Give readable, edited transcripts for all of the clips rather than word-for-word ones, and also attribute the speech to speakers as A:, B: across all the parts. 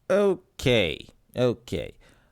A: Okay. I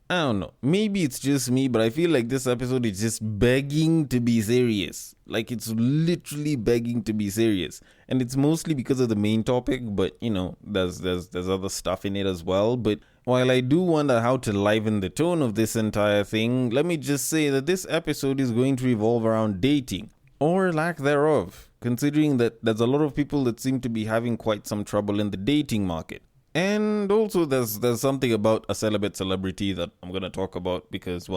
A: don't know. Maybe it's just me, but I feel like this episode is just begging to be serious. Like it's literally begging to be serious. And it's mostly because of the main topic, but there's other stuff in it as well. But while I do wonder how to liven the tone of this entire thing, let me just say that this episode is going to revolve around dating, or lack thereof, considering that there's a lot of people that seem to be having quite some trouble in the dating market. And also, there's something about a celibate celebrity that I'm gonna talk about because,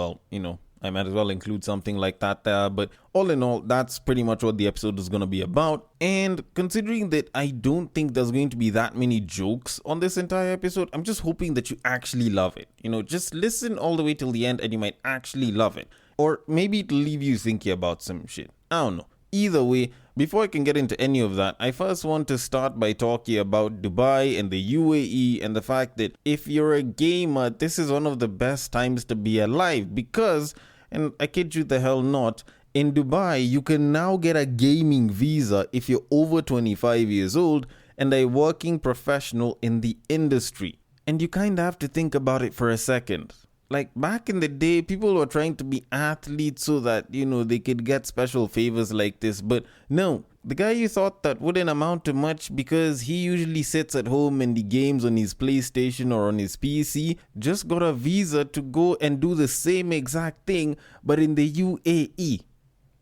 A: I might as well include something like that there. But all in all, that's pretty much what the episode is gonna be about. And considering that I don't think there's going to be that many jokes on this entire episode, I'm just hoping that you actually love it. Just listen all the way till the end and you might actually love it. Or maybe it'll leave you thinking about some shit. I don't know. Either way, before I can get into any of that, I first want to start by talking about Dubai and the UAE and the fact that if you're a gamer, this is one of the best times to be alive because, and I kid you the hell not, in Dubai, you can now get a gaming visa if you're over 25 years old and a working professional in the industry. And you kind of have to think about it for a second. Like back in the day, people were trying to be athletes so that, they could get special favors like this. But no, the guy you thought that wouldn't amount to much because he usually sits at home and he games on his PlayStation or on his PC, just got a visa to go and do the same exact thing, but in the UAE.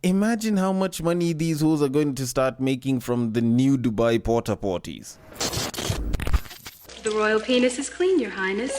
A: Imagine how much money these hoes are going to start making from the new Dubai porta potties.
B: The royal penis is clean, Your Highness.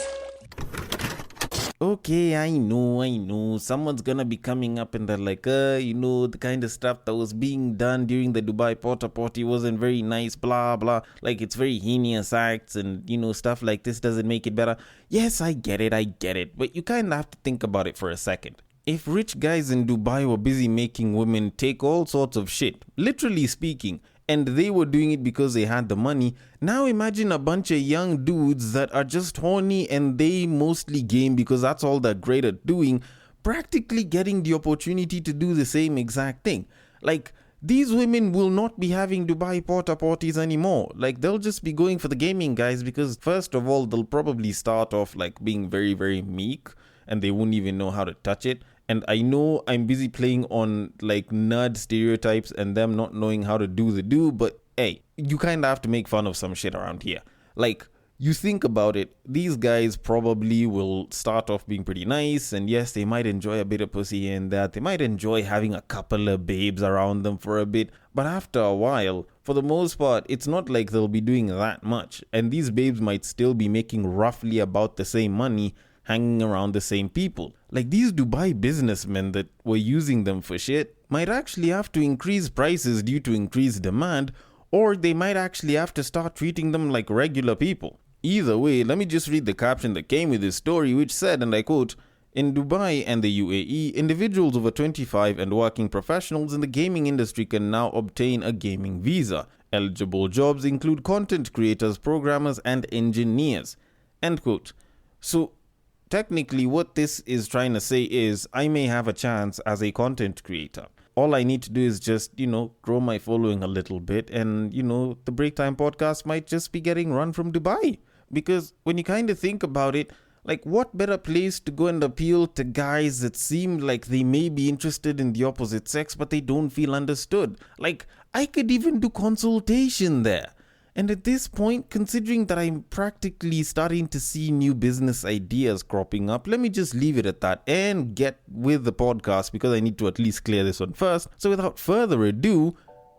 A: Okay, I know. Someone's gonna be coming up and they're like, the kind of stuff that was being done during the Dubai porta potty wasn't very nice, blah, blah. Like, it's very heinous acts and, stuff like this doesn't make it better. Yes, I get it. But you kind of have to think about it for a second. If rich guys in Dubai were busy making women take all sorts of shit, literally speaking, and they were doing it because they had the money, now imagine a bunch of young dudes that are just horny and they mostly game because that's all they're great at doing, practically getting the opportunity to do the same exact thing. Like, these women will not be having Dubai porta potties anymore. Like, they'll just be going for the gaming guys because, first of all, they'll probably start off like being very, very meek and they won't even know how to touch it. And I know I'm busy playing on like nerd stereotypes and them not knowing how to do the do, but hey, you kind of have to make fun of some shit around here. Like, you think about it, these guys probably will start off being pretty nice, and yes, they might enjoy a bit of pussy here and that. They might enjoy having a couple of babes around them for a bit, but after a while, for the most part, it's not like they'll be doing that much, and these babes might still be making roughly about the same money hanging around the same people. Like, these Dubai businessmen that were using them for shit might actually have to increase prices due to increased demand, or they might actually have to start treating them like regular people. Either way, let me just read the caption that came with this story, which said, and I quote, "In Dubai and the UAE, individuals over 25 and working professionals in the gaming industry can now obtain a gaming visa. Eligible jobs include content creators, programmers, and engineers." End quote. So, technically, what this is trying to say is I may have a chance as a content creator. All I need to do is just, grow my following a little bit and, the Break Time podcast might just be getting run from Dubai. Because when you kind of think about it, like, what better place to go and appeal to guys that seem like they may be interested in the opposite sex, but they don't feel understood? Like, I could even do consultation there. And at this point, considering that I'm practically starting to see new business ideas cropping up, let me just leave it at that and get with the podcast because I need to at least clear this one first. So without further ado,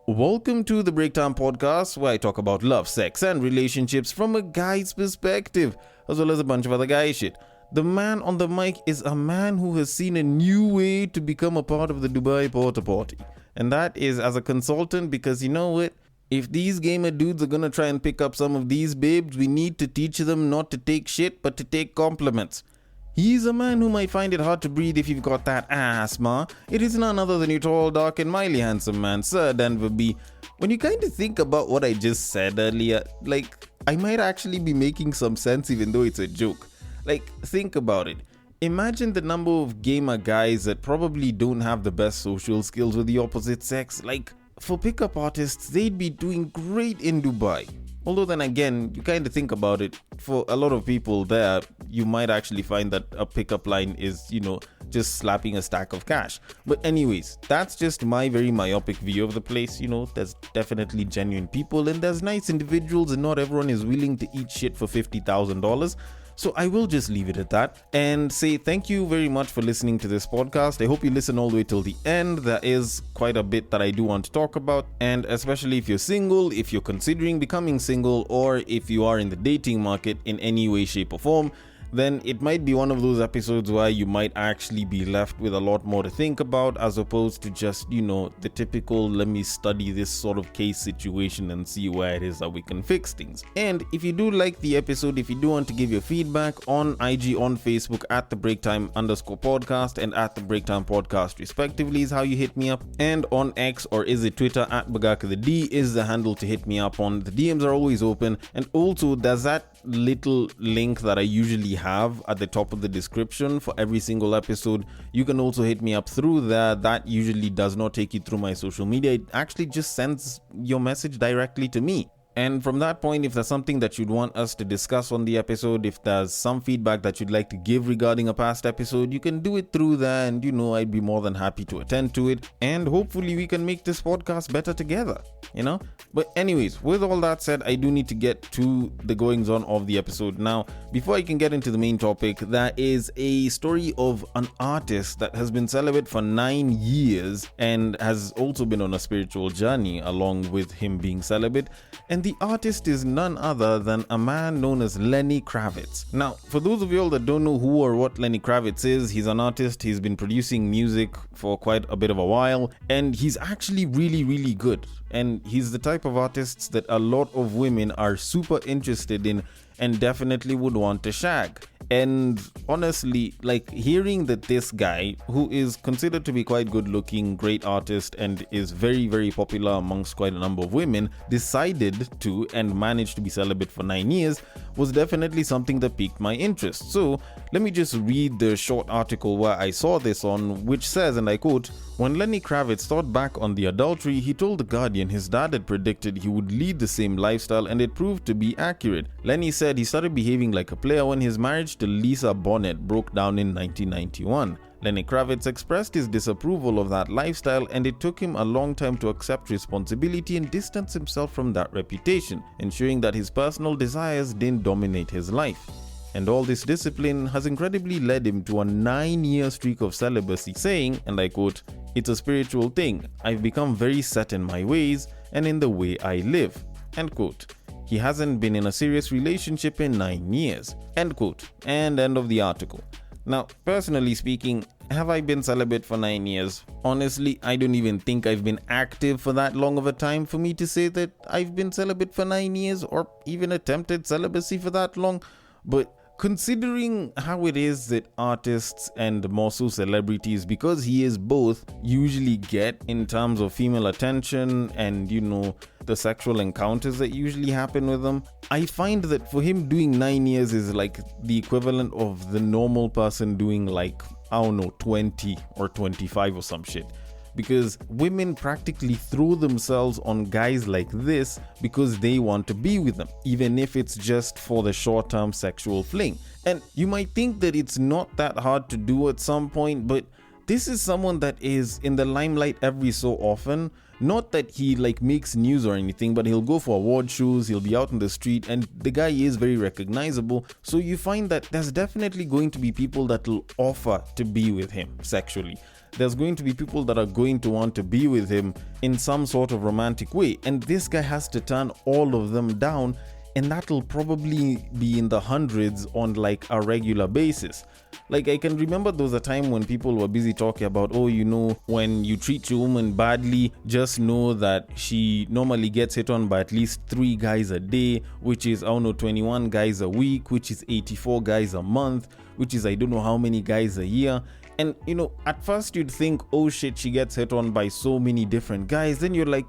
A: welcome to the Breakdown Podcast, where I talk about love, sex, and relationships from a guy's perspective, as well as a bunch of other guy shit. The man on the mic is a man who has seen a new way to become a part of the Dubai porta potty. And that is as a consultant, because you know what? If these gamer dudes are gonna try and pick up some of these babes, we need to teach them not to take shit, but to take compliments. He's a man who might find it hard to breathe if you've got that asthma. It is none other than your tall, dark, and mildly handsome man, Sir Denver B. When you kind of think about what I just said earlier, like, I might actually be making some sense even though it's a joke. Like, think about it. Imagine the number of gamer guys that probably don't have the best social skills with the opposite sex. Like, for pickup artists, they'd be doing great in Dubai. Although then again, you kind of think about it, for a lot of people there, you might actually find that a pickup line is, just slapping a stack of cash. But anyways, that's just my very myopic view of the place. There's definitely genuine people and there's nice individuals, and not everyone is willing to eat shit for $50,000. So I will just leave it at that and say thank you very much for listening to this podcast. I hope you listen all the way till the end. There is quite a bit that I do want to talk about, and especially if you're single, if you're considering becoming single, or if you are in the dating market in any way, shape or form, then it might be one of those episodes where you might actually be left with a lot more to think about, as opposed to just, the typical let me study this sort of case situation and see where it is that we can fix things. And if you do like the episode, if you do want to give your feedback, on IG, on Facebook at the breaktime_podcast and at the breaktime podcast respectively is how you hit me up, and on X, or is it Twitter, at Bagaka the D is the handle to hit me up on. The DMs are always open, and also there's that little link that I usually have at the top of the description for every single episode. You can also hit me up through there. That usually does not take you through my social media. It actually just sends your message directly to me. And from that point, if there's something that you'd want us to discuss on the episode, if there's some feedback that you'd like to give regarding a past episode, you can do it through there, and I'd be more than happy to attend to it, and hopefully we can make this podcast better together, But anyways, with all that said, I do need to get to the goings on of the episode. Now, before I can get into the main topic, there is a story of an artist that has been celibate for 9 years and has also been on a spiritual journey along with him being celibate. And the artist is none other than a man known as Lenny Kravitz. Now, for those of you all that don't know who or what Lenny Kravitz is, he's an artist. He's been producing music for quite a bit of a while, and he's actually really, really good. And he's the type of artists that a lot of women are super interested in and definitely would want to shag. And honestly, hearing that this guy, who is considered to be quite good looking, great artist, and is very, very popular amongst quite a number of women, decided to and managed to be celibate for 9 years, was definitely something that piqued my interest. So let me just read the short article where I saw this on, which says, and I quote, "When Lenny Kravitz thought back on the adultery, he told The Guardian his dad had predicted he would lead the same lifestyle, and it proved to be accurate. Lenny said he started behaving like a player when his marriage to Lisa Bonet broke down in 1991. Lenny Kravitz expressed his disapproval of that lifestyle, and it took him a long time to accept responsibility and distance himself from that reputation, ensuring that his personal desires didn't dominate his life. And all this discipline has incredibly led him to a 9-year streak of celibacy, saying, and I quote, 'It's a spiritual thing. I've become very set in my ways and in the way I live.' End quote. He hasn't been in a serious relationship in 9 years." End quote. And end of the article. Now, personally speaking, have I been celibate for 9 years? Honestly, I don't even think I've been active for that long of a time for me to say that I've been celibate for 9 years or even attempted celibacy for that long. But considering how it is that artists and more so celebrities, because he is both, usually get in terms of female attention and, the sexual encounters that usually happen with them, I find that for him doing 9 years is like the equivalent of the normal person doing 20 or 25 or some shit. Because women practically throw themselves on guys like this because they want to be with them, even if it's just for the short-term sexual fling. And you might think that it's not that hard to do at some point, but this is someone that is in the limelight every so often. Not that he makes news or anything, but he'll go for award shows, he'll be out in the street, and the guy is very recognizable. So you find that there's definitely going to be people that will offer to be with him sexually. There's going to be people that are going to want to be with him in some sort of romantic way. And this guy has to turn all of them down, and that'll probably be in the hundreds on a regular basis. I can remember there was a time when people were busy talking about, when you treat your woman badly, just know that she normally gets hit on by at least 3 guys a day, which is, 21 guys a week, which is 84 guys a month, which is I don't know how many guys a year. And, at first you'd think, oh shit, she gets hit on by so many different guys. Then you're like,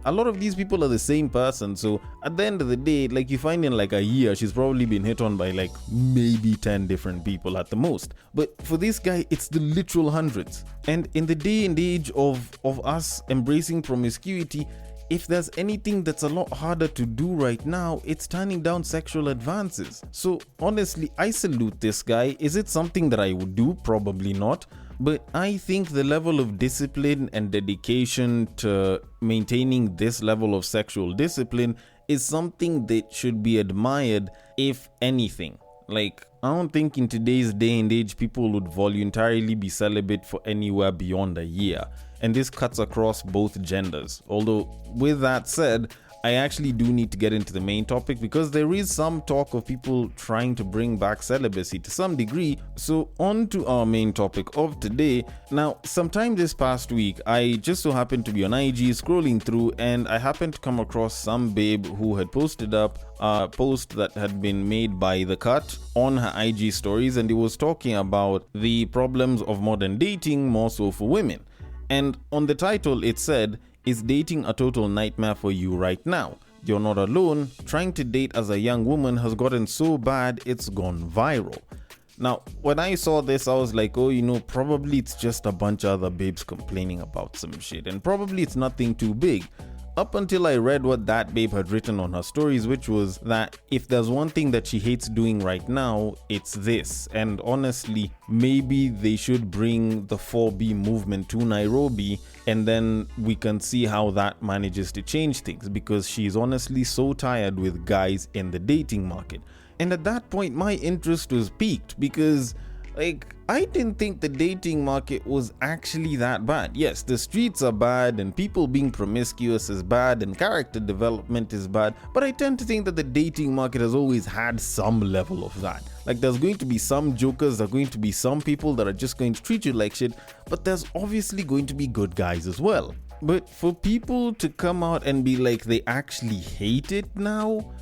A: a lot of these people are the same person. So at the end of the day, you find in a year, she's probably been hit on by maybe 10 different people at the most. But for this guy, it's the literal hundreds. And in the day and age of us embracing promiscuity, if there's anything that's a lot harder to do right now, it's turning down sexual advances. So honestly, I salute this guy. Is it something that I would do? Probably not. But I think the level of discipline and dedication to maintaining this level of sexual discipline is something that should be admired, if anything. Like, I don't think in today's day and age people would voluntarily be celibate for anywhere beyond a year. And this cuts across both genders. Although, with that said, I actually do need to get into the main topic because there is some talk of people trying to bring back celibacy to some degree. So on to our main topic of today. Now, sometime this past week, I just so happened to be on IG scrolling through, and I happened to come across some babe who had posted up a post that had been made by The Cut on her IG stories, and it was talking about the problems of modern dating, more so for women. And on the title it said, "Is dating a total nightmare for you right now? You're not alone. Trying to date as a young woman has gotten so bad it's gone viral." Now, when I saw this, I was like, oh, probably it's just a bunch of other babes complaining about some shit, and probably it's nothing too big. Up until I read what that babe had written on her stories, which was that if there's one thing that she hates doing right now, it's this. And honestly, maybe they should bring the 4B movement to Nairobi, and then we can see how that manages to change things, because she's honestly so tired with guys in the dating market. And at that point, my interest was piqued because I didn't think the dating market was actually that bad. Yes, the streets are bad and people being promiscuous is bad and character development is bad, but I tend to think that the dating market has always had some level of that. Like, there's going to be some jokers, there's going to be some people that are just going to treat you like shit, but there's obviously going to be good guys as well. But for people to come out and be like they actually hate it now,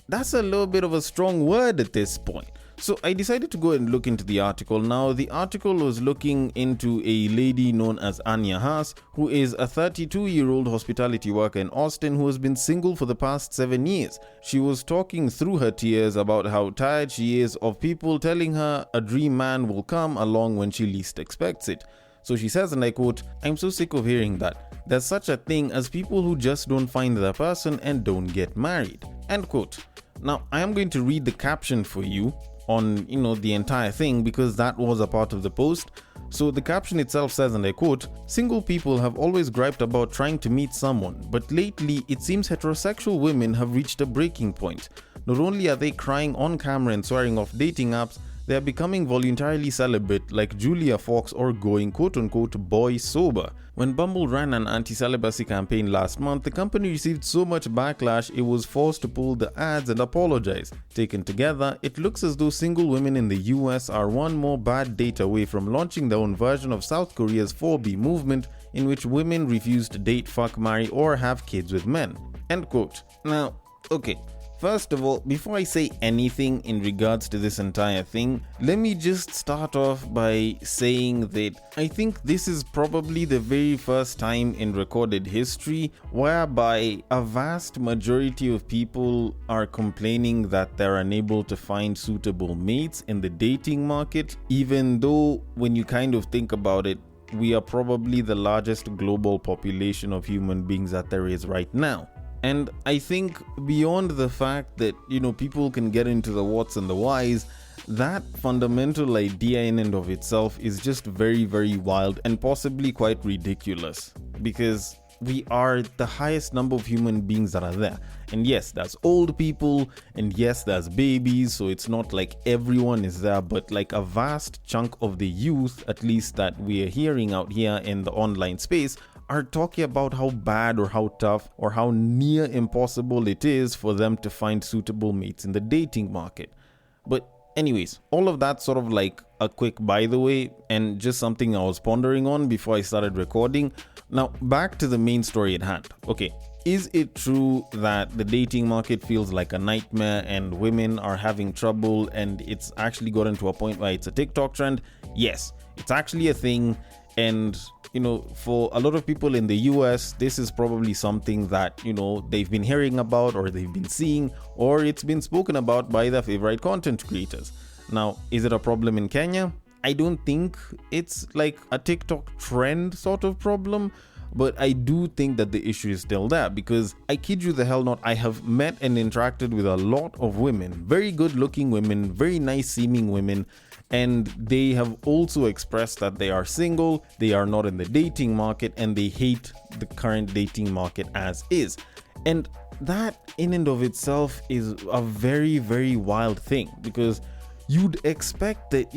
A: that's a little bit of a strong word at this point. So I decided to go and look into the article. Now, the article was looking into a lady known as Anya Haas, who is a 32-year-old hospitality worker in Austin who has been single for the past 7 years. She was talking through her tears about how tired she is of people telling her a dream man will come along when she least expects it. So she says, and I quote, "I'm so sick of hearing that. There's such a thing as people who just don't find their person and don't get married." End quote. Now, I am going to read the caption for you on the entire thing, because that was a part of the post. So the caption itself says, and I quote, "Single people have always griped about trying to meet someone, but lately it seems heterosexual women have reached a breaking point. Not only are they crying on camera and swearing off dating apps, they are becoming voluntarily celibate like Julia Fox, or going quote-unquote boy sober. When Bumble ran an anti-celibacy campaign last month, the company received so much backlash it was forced to pull the ads and apologize. Taken together, it looks as though single women in the US are one more bad date away from launching their own version of South Korea's 4B movement, in which women refuse to date, fuck, marry, or have kids with men." End quote. Now, okay. First of all, before I say anything in regards to this entire thing, let me just start off by saying that I think this is probably the very first time in recorded history whereby a vast majority of people are complaining that they're unable to find suitable mates in the dating market, even though when you kind of think about it, we are probably the largest global population of human beings that there is right now. And I think beyond the fact that, people can get into the whats and the whys, that fundamental idea in and of itself is just very, very wild and possibly quite ridiculous, because we are the highest number of human beings that are there. And yes, there's old people, and yes, there's babies, so it's not like everyone is there, but like a vast chunk of the youth, at least that we are hearing out here in the online space, are talking about how bad or how tough or how near impossible it is for them to find suitable mates in the dating market. But anyways, all of that sort of like a quick by the way, and just something I was pondering on before I started recording. Now, back to the main story at hand. Okay, is it true that the dating market feels like a nightmare and women are having trouble, and it's actually gotten to a point where it's a TikTok trend? Yes, it's actually a thing. And for a lot of people in the US, this is probably something that they've been hearing about, or they've been seeing, or it's been spoken about by their favorite content creators. Now, is it a problem in Kenya? I don't think it's like a TikTok trend sort of problem, but I do think that the issue is still there, because I kid you the hell not, I have met and interacted with a lot of women, very good looking women, very nice seeming women, and they have also expressed that they are single, they are not in the dating market, and they hate the current dating market as is. And that in and of itself is a very, very wild thing, because you'd expect that,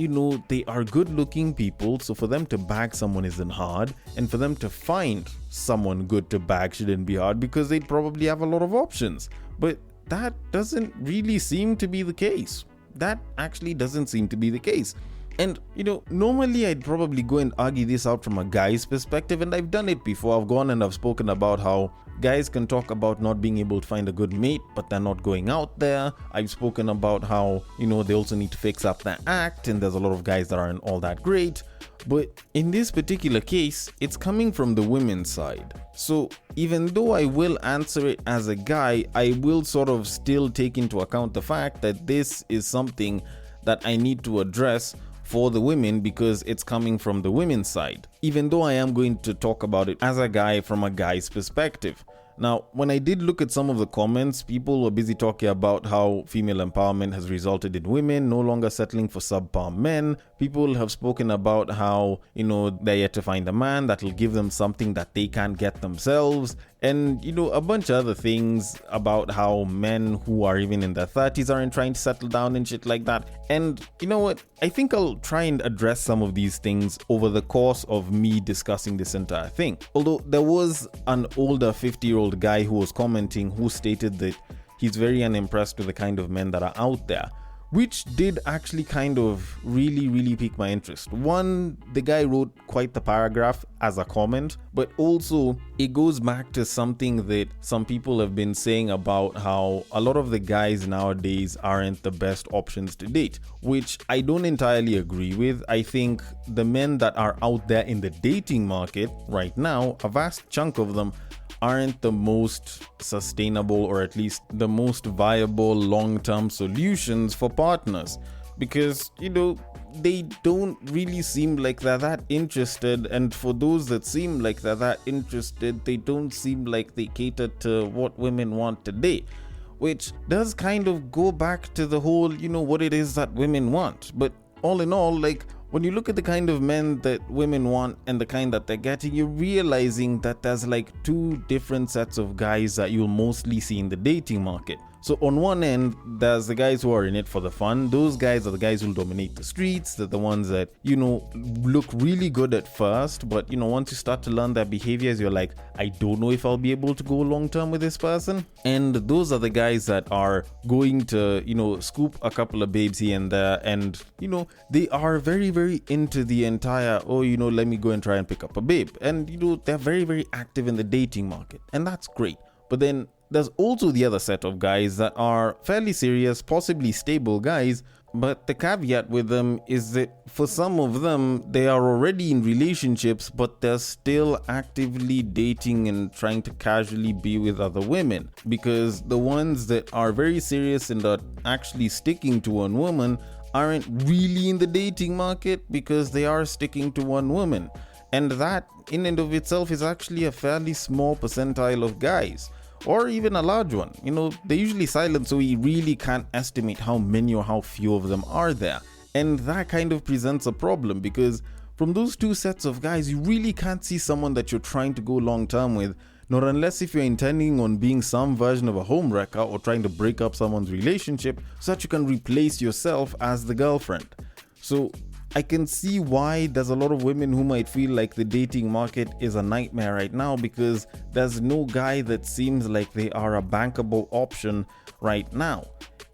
A: they are good looking people, so for them to bag someone isn't hard, and for them to find someone good to bag shouldn't be hard, because they'd probably have a lot of options. But that doesn't really seem to be the case. That actually doesn't seem to be the case. And, normally I'd probably go and argue this out from a guy's perspective, and I've done it before. I've gone and I've spoken about how guys can talk about not being able to find a good mate, but they're not going out there. I've spoken about how, they also need to fix up their act, and there's a lot of guys that aren't all that great. But in this particular case, it's coming from the women's side. So even though I will answer it as a guy, I will sort of still take into account the fact that this is something that I need to address for the women, because it's coming from the women's side, even though I am going to talk about it as a guy from a guy's perspective. Now, when I did look at some of the comments, people were busy talking about how female empowerment has resulted in women no longer settling for subpar men. People have spoken about how, they're yet to find a man that will give them something that they can't get themselves. And, a bunch of other things about how men who are even in their 30s aren't trying to settle down and shit like that. And you know what? I think I'll try and address some of these things over the course of me discussing this entire thing. Although there was an older 50-year-old guy who was commenting, who stated that he's very unimpressed with the kind of men that are out there, which did actually kind of really, really pique my interest. One, the guy wrote quite the paragraph as a comment, but also it goes back to something that some people have been saying about how a lot of the guys nowadays aren't the best options to date, which I don't entirely agree with. I think the men that are out there in the dating market right now, a vast chunk of them aren't the most sustainable, or at least the most viable long-term solutions for partners, because they don't really seem like they're that interested, and for those that seem like they're that interested, they don't seem like they cater to what women want today, which does kind of go back to the whole what it is that women want. But all in all, when you look at the kind of men that women want and the kind that they're getting, you're realizing that there's two different sets of guys that you'll mostly see in the dating market. So on one end, there's the guys who are in it for the fun. Those guys are the guys who dominate the streets. They're the ones that, look really good at first, but, once you start to learn their behaviors, you're like, I don't know if I'll be able to go long term with this person. And those are the guys that are going to, scoop a couple of babes here and there. And, they are very, very into the entire, let me go and try and pick up a babe. And, they're very, very active in the dating market. And that's great. But then there's also the other set of guys that are fairly serious, possibly stable guys, but the caveat with them is that for some of them, they are already in relationships, but they're still actively dating and trying to casually be with other women. Because the ones that are very serious and are actually sticking to one woman aren't really in the dating market, because they are sticking to one woman. And that in and of itself is actually a fairly small percentile of guys, or even a large one. They're usually silent, so we really can't estimate how many or how few of them are there. And that kind of presents a problem, because from those two sets of guys, you really can't see someone that you're trying to go long term with, not unless if you're intending on being some version of a homewrecker or trying to break up someone's relationship so that you can replace yourself as the girlfriend. So I can see why there's a lot of women who might feel like the dating market is a nightmare right now, because there's no guy that seems like they are a bankable option right now.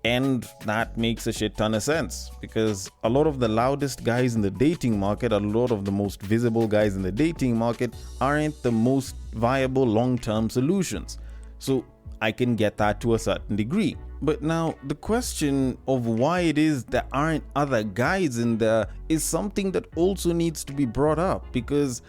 A: And that makes a shit ton of sense, because a lot of the loudest guys in the dating market, a lot of the most visible guys in the dating market aren't the most viable long-term solutions. So I can get that to a certain degree. But now the question of why it is there aren't other guys in there is something that also needs to be brought up, because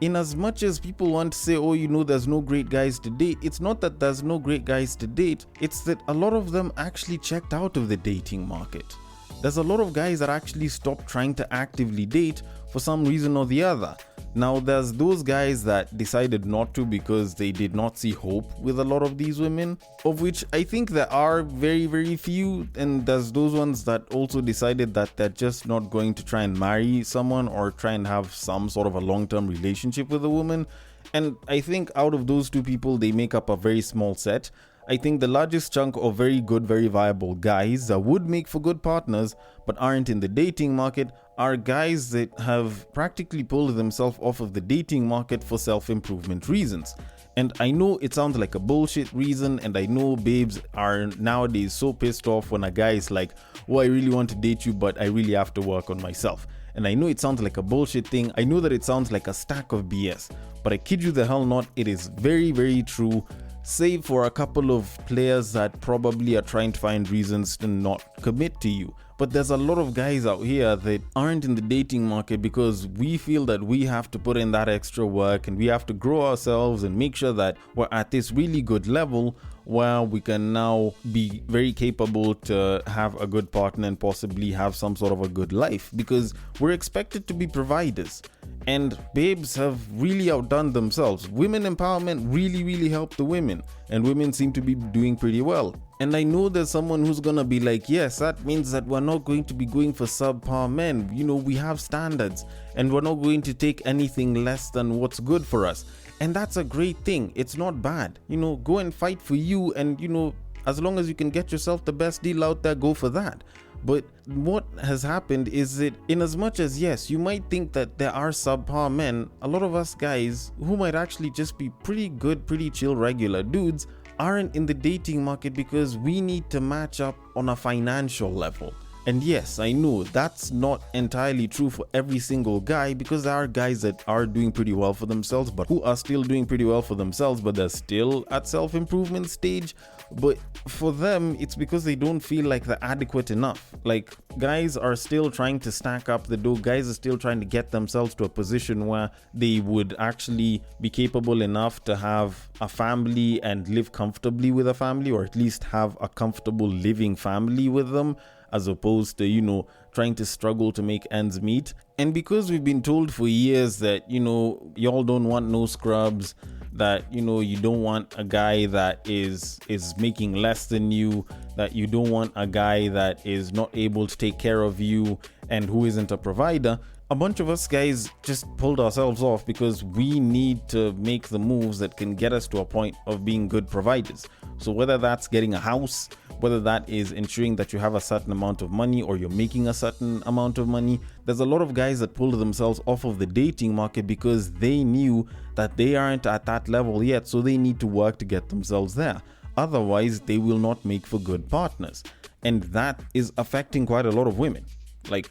A: in as much as people want to say, there's no great guys to date, it's not that there's no great guys to date, it's that a lot of them actually checked out of the dating market. there's a lot of guys that actually stop trying to actively date for some reason or the other. Now, there's those guys that decided not to because they did not see hope with a lot of these women, of which I think there are very, very few. And there's those ones that also decided that they're just not going to try and marry someone or try and have some sort of a long-term relationship with a woman. And I think out of those two people, they make up a very small set. I think the largest chunk of very good, very viable guys that would make for good partners but aren't in the dating market are guys that have practically pulled themselves off of the dating market for self-improvement reasons. And I know it sounds like a bullshit reason, and I know babes are nowadays so pissed off when a guy is like, oh, I really want to date you, but I really have to work on myself. And I know it sounds like a bullshit thing. I know that it sounds like a stack of BS, but I kid you the hell not, it is very, very true. Save for a couple of players that probably are trying to find reasons to not commit to you. But there's a lot of guys out here that aren't in the dating market because we feel that we have to put in that extra work and we have to grow ourselves and make sure that we're at this really good level where we can now be very capable to have a good partner and possibly have some sort of a good life, because we're expected to be providers. And babes have really outdone themselves. Women empowerment really, really helped the women, and women seem to be doing pretty well. And I know there's someone who's gonna be like, yes, that means that we're not going to be going for subpar men. You know, we have standards and we're not going to take anything less than what's good for us. And that's a great thing. It's not bad. You know, go and fight for you, and you know, as long as you can get yourself the best deal out there, go for that. But what has happened is that in as much as, yes, you might think that there are subpar men, a lot of us guys who might actually just be pretty good, pretty chill, regular dudes aren't in the dating market because we need to match up on a financial level. And yes, I know that's not entirely true for every single guy, because there are guys that are doing pretty well for themselves, but who are still doing pretty well for themselves, but they're still at self-improvement stage. But for them, it's because they don't feel like they're adequate enough. Like, guys are still trying to stack up the dough. Guys are still trying to get themselves to a position where they would actually be capable enough to have a family and live comfortably with a family, or at least have a comfortable living family with them, as opposed to, you know, trying to struggle to make ends meet. And because we've been told for years that, you know, y'all don't want no scrubs, that, you know, you don't want a guy that is making less than you, that you don't want a guy that is not able to take care of you and who isn't a provider, a bunch of us guys just pulled ourselves off because we need to make the moves that can get us to a point of being good providers. So whether that's getting a house, whether that is ensuring that you have a certain amount of money or you're making a certain amount of money, there's a lot of guys that pulled themselves off of the dating market because they knew that they aren't at that level yet, so they need to work to get themselves there. Otherwise, they will not make for good partners. And that is affecting quite a lot of women, like,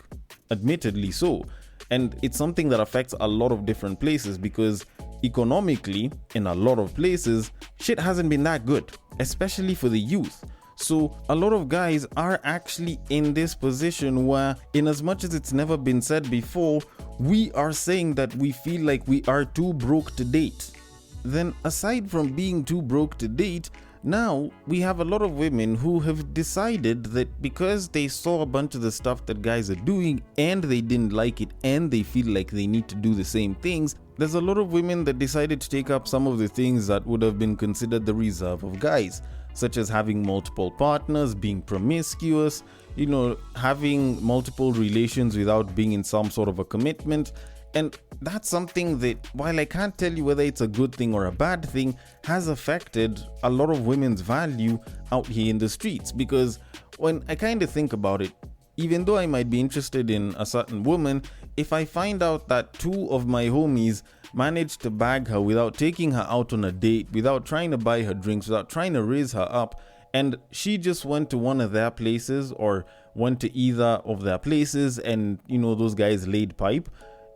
A: admittedly so. And it's something that affects a lot of different places, because economically, in a lot of places, shit hasn't been that good, especially for the youth. So a lot of guys are actually in this position where, in as much as it's never been said before, we are saying that we feel like we are too broke to date. Then, aside from being too broke to date, now we have a lot of women who have decided that because they saw a bunch of the stuff that guys are doing and they didn't like it and they feel like they need to do the same things, there's a lot of women that decided to take up some of the things that would have been considered the reserve of guys, such as having multiple partners, being promiscuous, you know, having multiple relations without being in some sort of a commitment. And that's something that, while I can't tell you whether it's a good thing or a bad thing, has affected a lot of women's value out here in the streets. Because when I kind of think about it, even though I might be interested in a certain woman, if I find out that two of my homies managed to bag her without taking her out on a date, without trying to buy her drinks, without trying to raise her up, and she just went to one of their places or went to either of their places and, you know, those guys laid pipe,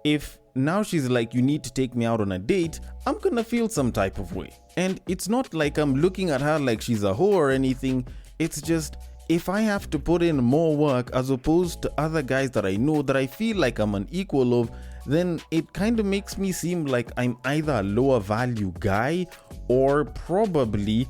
A: if now she's like, you need to take me out on a date, I'm gonna feel some type of way. And it's not like I'm looking at her like she's a whore or anything. It's just, if I have to put in more work as opposed to other guys that I know that I feel like I'm an equal of, then it kind of makes me seem like I'm either a lower value guy or probably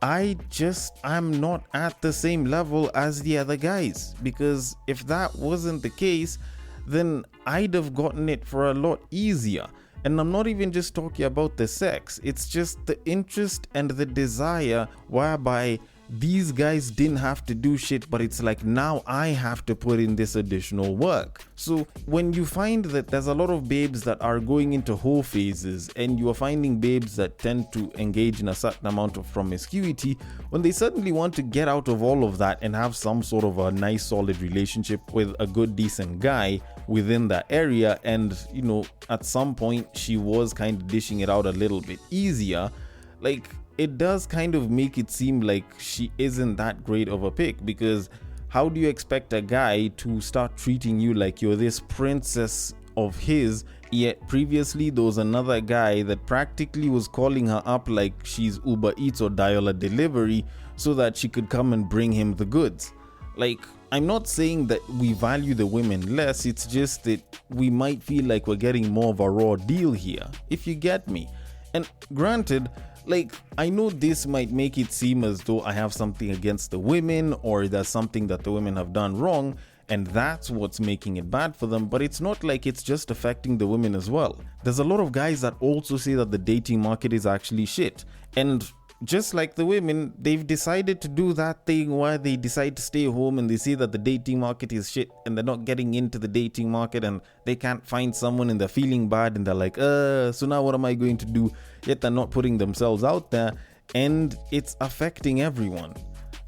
A: I'm not at the same level as the other guys, because if that wasn't the case, then I'd have gotten it for a lot easier. And I'm not even just talking about the sex, it's just the interest and the desire whereby these guys didn't have to do shit, but it's like now I have to put in this additional work. So when you find that there's a lot of babes that are going into whole phases, and you are finding babes that tend to engage in a certain amount of promiscuity, when they suddenly want to get out of all of that and have some sort of a nice solid relationship with a good decent guy within that area, and at some point she was kind of dishing it out a little bit easier, like, it does kind of make it seem like she isn't that great of a pick, because how do you expect a guy to start treating you like you're this princess of his, yet previously there was another guy that practically was calling her up like she's Uber Eats or Dial a Delivery so that she could come and bring him the goods? Like, I'm not saying that we value the women less, it's just that we might feel like we're getting more of a raw deal here, if you get me. And granted, like, I know this might make it seem as though I have something against the women, or there's something that the women have done wrong, and that's what's making it bad for them, but it's not like it's just affecting the women as well. There's a lot of guys that also say that the dating market is actually shit, and just like the women, they've decided to do that thing where they decide to stay home and they see that the dating market is shit and they're not getting into the dating market and they can't find someone and they're feeling bad and they're like, so now what am I going to do? Yet they're not putting themselves out there, and it's affecting everyone.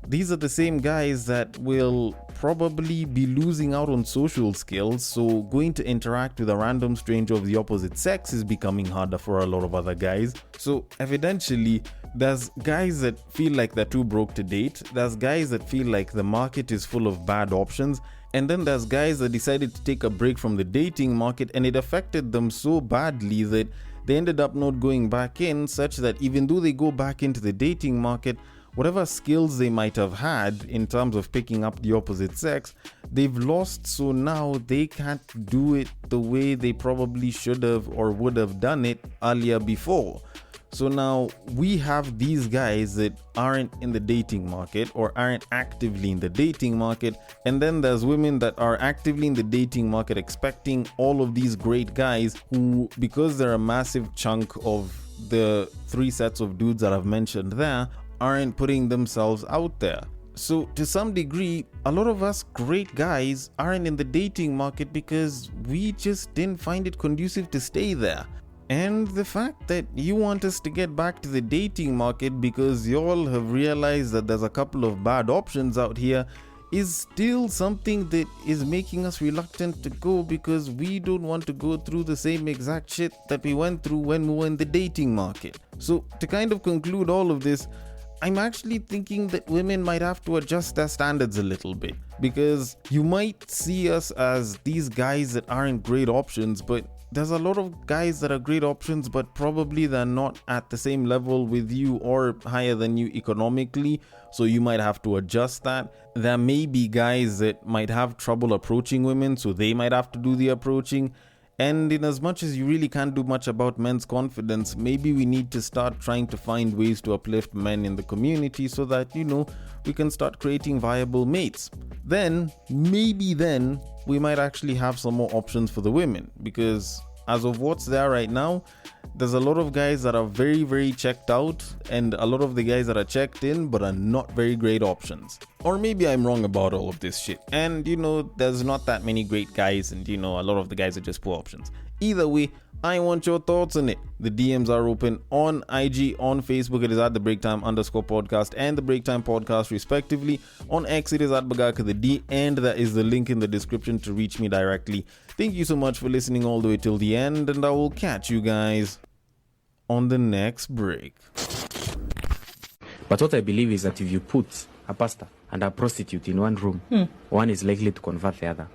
A: These are the same guys that will probably be losing out on social skills, so going to interact with a random stranger of the opposite sex is becoming harder for a lot of other guys. So evidently, there's guys that feel like they're too broke to date, there's guys that feel like the market is full of bad options, and then there's guys that decided to take a break from the dating market and it affected them so badly that they ended up not going back in, such that even though they go back into the dating market, whatever skills they might have had in terms of picking up the opposite sex, they've lost, so now they can't do it the way they probably should have or would have done it earlier before. So now we have these guys that aren't in the dating market or aren't actively in the dating market, and then there's women that are actively in the dating market expecting all of these great guys who, because they're a massive chunk of the three sets of dudes that I've mentioned there, aren't putting themselves out there. So to some degree, a lot of us great guys aren't in the dating market because we just didn't find it conducive to stay there. And the fact that you want us to get back to the dating market because y'all have realized that there's a couple of bad options out here is still something that is making us reluctant to go, because we don't want to go through the same exact shit that we went through when we were in the dating market. So to kind of conclude all of this, I'm actually thinking that women might have to adjust their standards a little bit, because you might see us as these guys that aren't great options, but there's a lot of guys that are great options, but probably they're not at the same level with you or higher than you economically, so you might have to adjust that. There may be guys that might have trouble approaching women, so they might have to do the approaching. And in as much as you really can't do much about men's confidence, maybe we need to start trying to find ways to uplift men in the community so that, we can start creating viable mates. Then, maybe then, we might actually have some more options for the women, because as of what's there right now, there's a lot of guys that are very, very checked out, and a lot of the guys that are checked in but are not very great options. Or maybe I'm wrong about all of this shit, and there's not that many great guys, and a lot of the guys are just poor options. Either way, I want your thoughts on it. The DMs are open on IG, on Facebook it is at the breaktime_podcast and the breaktime podcast respectively. On X it is at Bagaka the D, and there is the link in the description to reach me directly. Thank you so much for listening all the way till the end, and I will catch you guys on the next break.
C: But what I believe is that if you put a pastor and a prostitute in one room, one is likely to convert the other.